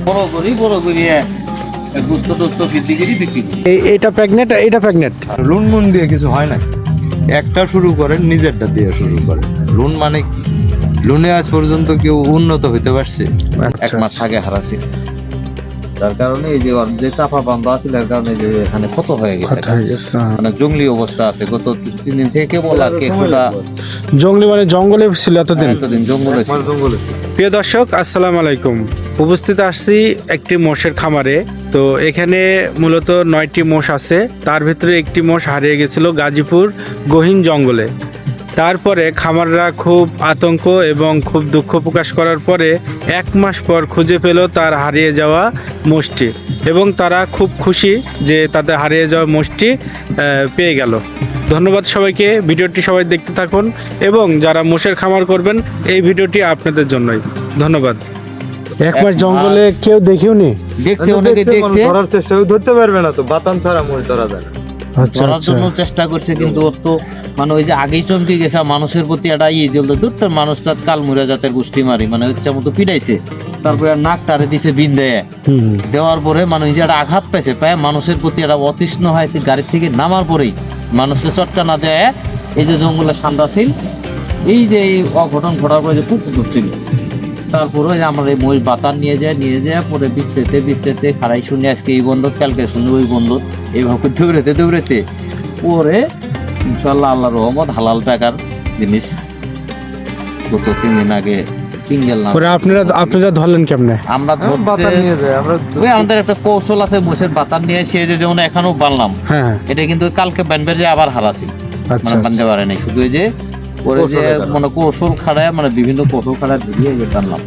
বড় করি গোস্ত টোস্ত বৃদ্ধি করি বিক্রি করি। এটা প্রেগনেন্ট লোন মন দিয়ে কিছু হয় না, একটা শুরু করেন নিজেরটা দিয়ে শুরু করেন। লোন মানে কি? লোনে আজ পর্যন্ত কেউ উন্নত হইতে পারছে? এক মাস আগে হারাছি, তার কারণে এই যে চাপা বান্ধা আছে, তার কারণে যে এখানে ক্ষত হয়ে গেছে, মানে জঙ্গলি অবস্থা আছে। গত 3 দিন থেকে কেবল আর কি একটা জঙ্গলি মানে জঙ্গলে ছিল এতদিন জঙ্গলে ছিল। প্রিয় দর্শক, আসসালামু আলাইকুম। উপস্থিত আসছি একটি মোষের খামারে। তো এখানে মূলত 9টি মোষ আছে, তার ভিতরে একটি মোষ হারিয়ে গেছিল গাজীপুর গহীন জঙ্গলে। তারপরে খামাররা খুব আতঙ্ক এবং খুব দুঃখ প্রকাশ করার পরে 1 মাস পর খুঁজে পেল তার হারিয়ে যাওয়া মোষটি, এবং তারা খুব খুশি যে তাদের হারিয়ে যাওয়া মোষটি পেয়ে গেল। ধন্যবাদ সবাইকে, ভিডিওটি সবাই দেখতে থাকুন, এবং যারা মোষের খামার করবেন এই ভিডিওটি আপনাদের জন্যই। ধন্যবাদ। 1 মাস জঙ্গলে কেউ দেখেও নি, দেখছে, অনেকে দেখছে, ধরার চেষ্টা ধরতে পারবে না, তো বাতান ছাড়া মোষ ধরা যায় না। ধরার জন্য চেষ্টা করছে, কিন্তু ওর তো মানে ওই যে আগেই চমকে গেছে মানুষের প্রতি একটা জ্বলতে দুটো মানুষটা কালমুরা জাতের গোষ্ঠী মারি, মানে ইচ্ছা মতো পিটাইছে। তারপরে নাক টারে দিছে বিন দেওয়ার পরে মানুষ যে একটা আঘাত পেয়েছে, পায় মানুষের প্রতি একটা অতৃষ্ণ হয়। গাড়ির থেকে নামার পরেই মানুষকে চটকা না দেয়, এই যে জঙ্গলের সান্দা ছিল, এই যে এই অঘটন ঘটার পরে যে পুকুর ঢুকছিল, তারপরে আমরা এই মহিষ বাতান নিয়ে যায় পরে বিস্তেতে খারাই শুনে আজকে এই বন্ধু, কালকে শুনে ওই বন্ধু, এইভাবে দৌড়াতে পরে ইনশাল্লাহ আল্লাহর রহমত হালাল টাকার জিনিস গত 3 দিন আগে কিনলাম। আপনারা ধরলেন কেমনে? আমরা বাতান নিয়ে যাই আমরা। ওই আমাদের একটা কৌশল আছে, মোষের বাতান নিয়ে এসে যে যেমন এখনো বানলাম, হ্যাঁ, এটা কিন্তু কালকে বানবে যে আবার হারাছি, আচ্ছা, মানে বানতে পারে নাই। শুধু এই যে পরে যে মানে কৌশল খাড়ায়, মানে বিভিন্ন কৌশল খাড়ায় ধরিয়ে বানলাম।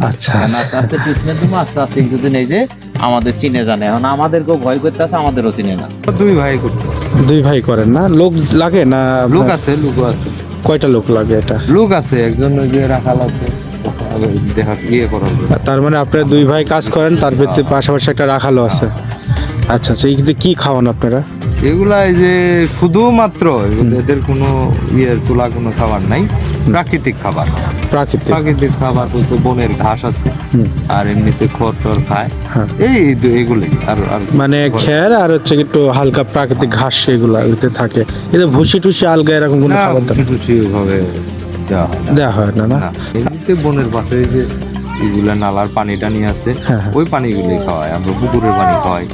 আচ্ছা, আস্তে আস্তে ট্রিটমেন্ট দিব, আস্তে আস্তে কিছুদিন এই যে আমাদের চিনে জানে, এখন আমাদেরকেও ভয় করতে আছে, আমাদেরও চিনে না। 2 ভাই করতেছে। 2 ভাই করেন না? লোক লাগে না? লোক আছে। কয়টা লোক লাগে? এটা লোক আছে, একজন ওই যে রাখাল আছে, দেখা করার। তার মানে আপনারা 2 ভাই কাজ করেন, তার ভিতরে পাশাপাশি একটা রাখালও আছে। আচ্ছা, এইগুলো কি খাওয়ান আপনারা? এগুলা এই যে শুধুমাত্র এদের কোনো তোলা কোনো খাবার নাই, প্রাকৃতিক খাবার। প্রাকৃতিক খাবার বলতে বনের ঘাস আছে, আর এমনিতে খড় টর খায়, এইগুলোই। আর মানে খের আর হচ্ছে একটু হালকা প্রাকৃতিক ঘাস, এগুলা থাকে। এটা ভুসি টুসি আলগা এরকম কোনো খাবার ভাবে দেওয়া হয় না? না, এমনিতে বনের পাশে যে এগুলা নালার পানিটা নিয়ে আসে, ওই পানিগুলোই খাওয়ায়। আমরা পুকুরের পানি খাওয়াই।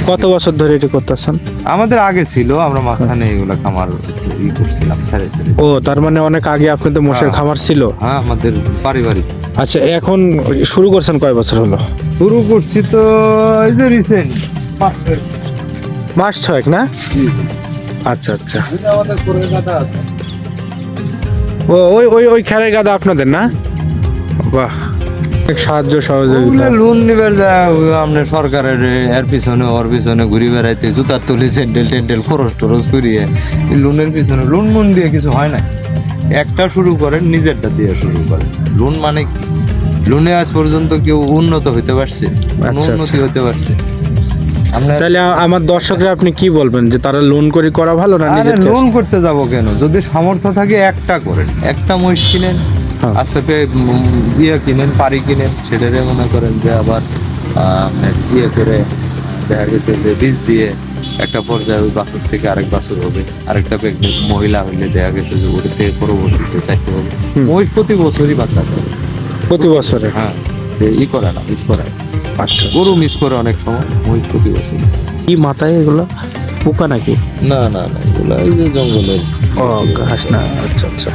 কত বছর ধরে এটা করতেছেন? আমাদের আগে ছিল, আমরা মাঝখানে এগুলা খামার করছিলাম। ও, তার মানে অনেক আগে আপনাদের মোষের খামার ছিল? হ্যাঁ, আমাদের পারিবারিক। আচ্ছা, এখন শুরু করছেন কয় বছর হলো? শুরু করছি তো এই যে রিসেন্ট মাস 6 না? আচ্ছা, আমাদের করে গাদা আছে। ও, ওই খেরের গাদা আপনাদের না? বাহ, সাহায্য সহযোগিতা। লোন নিবার যায় আমরা সরকারের, এর পিছনে ওর পিছনে ঘুরি বেড়াইতে, জুতার তুলি স্যান্ডেল খরচ টরচ করিয়ে লোনের পিছনে। লোন মন দিয়ে কিছু হয় না, একটা শুরু করেন নিজেরটা দিয়ে শুরু করেন। লোন মানে কি? লোনে আজ পর্যন্ত কেউ উন্নত হইতে পারছে? উন্নতি হতে পারছে? তাহলে আমার দর্শকরা আপনি কি বলবেন, যে তারা লোন করে করা ভালো না নিজে? লোন করতে যাব কেন? যদি সামর্থ্য থাকে একটা করেন, একটা মহিষ কিনেন, আস্তে কিনেন, পাড়ি কিনেন, সেটারে মনে করেন যে আবার করে দেখা গেছে যে বীজ দিয়ে একটা পর্যায়ে ওই বাছুর থেকে আরেক বাছুর হবে, আরেকটা প্রেগনেন্ট মহিলা হইলে দেখা গেছে যে ওর থেকে পরবর্তীতে চাইতে হবে। মহিষ প্রতি বছরই বাচ্চা করে, প্রতি বছরে? হ্যাঁ, করে না, মিস করে। আচ্ছা, গরু মিস করে অনেক সময়, মহিষ প্রতি বছর। কি মাথায় এগুলো পোকা নাকি? না, এগুলো এই যে জঙ্গলের ঘাস না? আচ্ছা,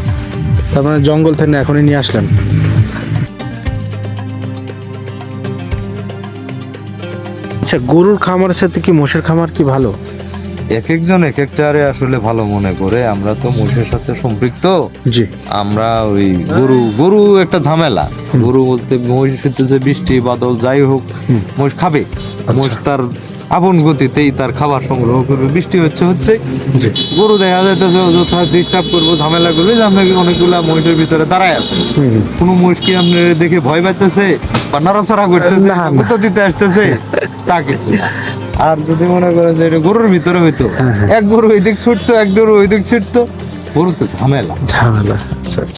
তার মানে জঙ্গল থেকে এখনই নিয়ে আসলেন? আচ্ছা, গরুর খামারের সাথে কি মোষের খামার কি ভালো? এক একজন এক একটারে আসলে ভালো মনে করে। আমরা তো মোষের সাথে সম্পৃক্ত। জি, আমরা ওই গরু একটা ঝামেলা। গরু বলতে মহিষ হচ্ছে বৃষ্টি বাদল যাই হোক, মহিষ খাবে। মহিষ তার আপন গতিতেই তার খাবার সংগ্রহ করবে। বৃষ্টি হচ্ছে, গরু দেখা যাইতেছে যথা ডিস্টার্ব করবো, ঝামেলা করবে, যে আপনাকে অনেকগুলা মহিষের ভিতরে দাঁড়ায় আছে। কোনো মহিষ কি আপনার দেখে ভয় পাইতেছে বা নাড়াচাড়া করতেছে, গুঁতো দিতে আসতেছে, তাকে। আর যদি মনে করেন যে এটা গরুর ভিতরে হইতো, এক গরু ওই দিক ছুটতো, এক গরু ওই দিক ছুটতো, গরু তো ঝামেলা। আচ্ছা।